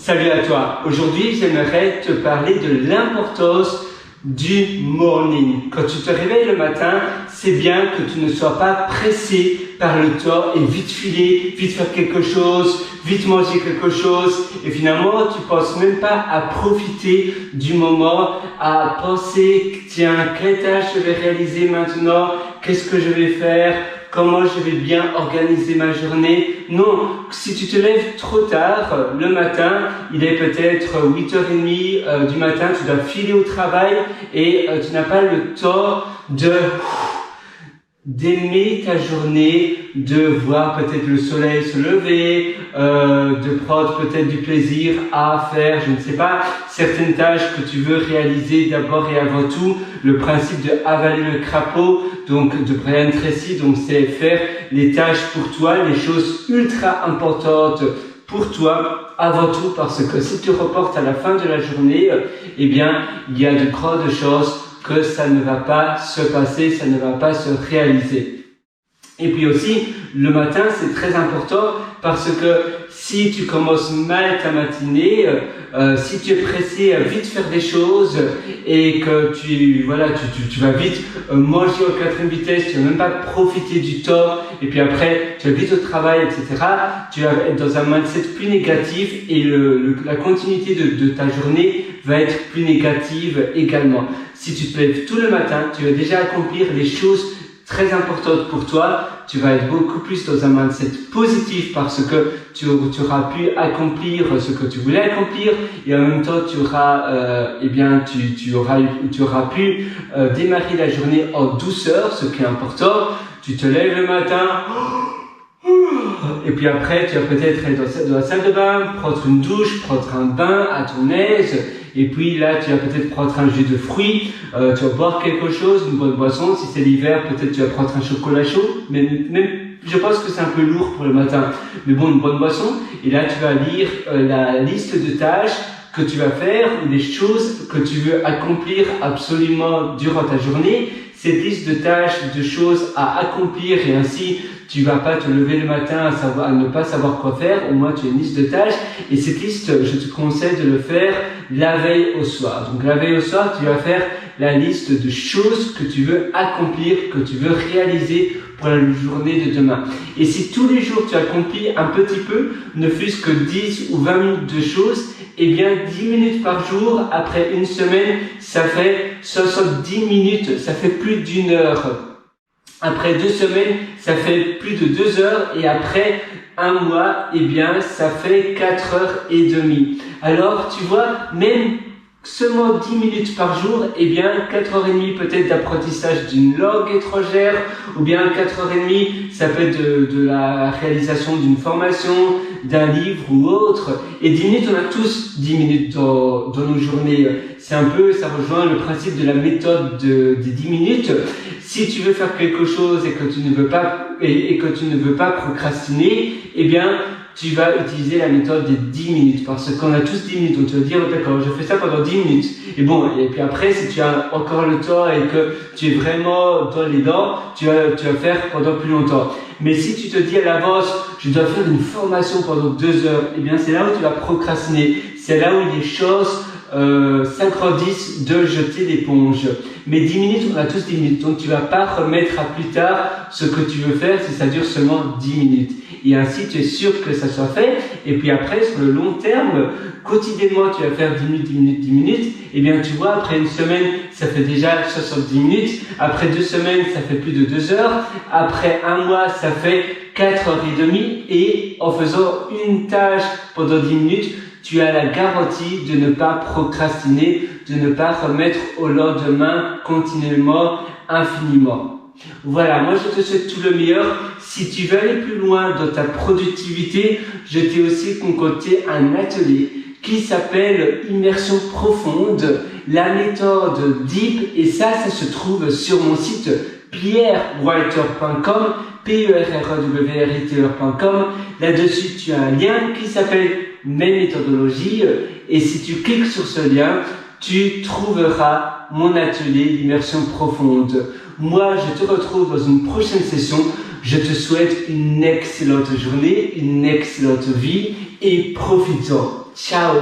Salut à toi. Aujourd'hui, j'aimerais te parler de l'importance du morning. Quand tu te réveilles le matin, c'est bien que tu ne sois pas pressé par le temps et vite filer, vite faire quelque chose, vite manger quelque chose. Et finalement, tu penses même pas à profiter du moment, à penser, tiens, quelle tâche je vais réaliser maintenant, qu'est-ce que je vais faire, comment je vais bien organiser ma journée. Non, si tu te lèves trop tard, le matin, il est peut-être 8h30 du matin, tu dois filer au travail et tu n'as pas le temps d'aimer ta journée, de voir peut-être le soleil se lever, de prendre peut-être du plaisir à faire, je ne sais pas, certaines tâches que tu veux réaliser d'abord et avant tout. Le principe de avaler le crapaud, donc de Brian Tracy, donc c'est faire les tâches pour toi, les choses ultra importantes pour toi avant tout, parce que si tu reportes à la fin de la journée, eh bien, il y a de grandes chances que ça ne va pas se passer, ça ne va pas se réaliser. Et puis aussi, le matin, c'est très important parce que si tu commences mal ta matinée, si tu es pressé à vite faire des choses et que tu vas vite manger en quatrième vitesse, tu vas même pas profiter du temps et puis après tu vas vite au travail, etc. Tu vas être dans un mindset plus négatif et la continuité de ta journée va être plus négative également. Si tu te lèves tout le matin, tu vas déjà accomplir les choses très importante pour toi, tu vas être beaucoup plus dans un mindset positif parce que tu auras pu accomplir ce que tu voulais accomplir et en même temps tu auras pu démarrer la journée en douceur, ce qui est important. Tu te lèves le matin et puis après tu vas peut-être être dans la salle de bain, prendre une douche, prendre un bain à ton aise. Et puis là, tu vas peut-être prendre un jus de fruits, tu vas boire quelque chose, une bonne boisson. Si c'est l'hiver, peut-être tu vas prendre un chocolat chaud. Mais même, je pense que c'est un peu lourd pour le matin. Mais bon, une bonne boisson. Et là, tu vas lire la liste de tâches que tu vas faire ou des choses que tu veux accomplir absolument durant ta journée. Cette liste de tâches, de choses à accomplir et ainsi tu vas pas te lever le matin à ne pas savoir quoi faire. Au moins tu as une liste de tâches et cette liste, je te conseille de le faire la veille au soir. Donc la veille au soir, tu vas faire la liste de choses que tu veux accomplir, que tu veux réaliser pour la journée de demain. Et si tous les jours tu accomplis un petit peu, ne fût-ce que 10 ou 20 minutes de choses, eh bien 10 minutes par jour, après une semaine, ça fait 70 minutes, ça fait plus d'une heure. Après 2 semaines, ça fait plus de 2 heures et après un mois, eh bien, ça fait 4h30. Alors, tu vois, même seulement 10 minutes par jour, eh bien, 4h30 peut-être d'apprentissage d'une langue étrangère, ou bien 4h30, ça peut être de la réalisation d'une formation, d'un livre ou autre. Et 10 minutes, on a tous 10 minutes dans nos journées. Ça rejoint le principe de la méthode des 10 minutes. Si tu veux faire quelque chose et que tu ne veux pas procrastiner, eh bien, tu vas utiliser la méthode des 10 minutes parce qu'on a tous 10 minutes. Donc tu vas dire, d'accord, je fais ça pendant 10 minutes. Et puis après, si tu as encore le temps et que tu es vraiment dans les dents, tu vas faire pendant plus longtemps. Mais si tu te dis à l'avance, je dois faire une formation pendant 2 heures, eh bien, c'est là où tu vas procrastiner. C'est là où les choses s'agrandissent de jeter l'éponge. Mais 10 minutes, on a tous 10 minutes. Donc, tu vas pas remettre à plus tard ce que tu veux faire si ça dure seulement 10 minutes. Et ainsi, tu es sûr que ça soit fait. Et puis après, sur le long terme, quotidiennement, tu vas faire 10 minutes, 10 minutes, 10 minutes. Et bien, tu vois, après une semaine, ça fait déjà 70 minutes. Après 2 semaines, ça fait plus de 2 heures. Après un mois, ça fait 4h30. Et en faisant une tâche pendant 10 minutes, tu as la garantie de ne pas procrastiner, de ne pas remettre au lendemain continuellement, infiniment. Voilà, moi je te souhaite tout le meilleur. Si tu veux aller plus loin dans ta productivité, je t'ai aussi concocté un atelier qui s'appelle Immersion profonde, la méthode DEEP, et ça se trouve sur mon site pierrewriter.com, PERREWRITER.com. Là-dessus, tu as un lien qui s'appelle Mes méthodologies et si tu cliques sur ce lien, tu trouveras mon atelier d'immersion profonde. Moi, je te retrouve dans une prochaine session. Je te souhaite une excellente journée, une excellente vie et profite-en. Ciao.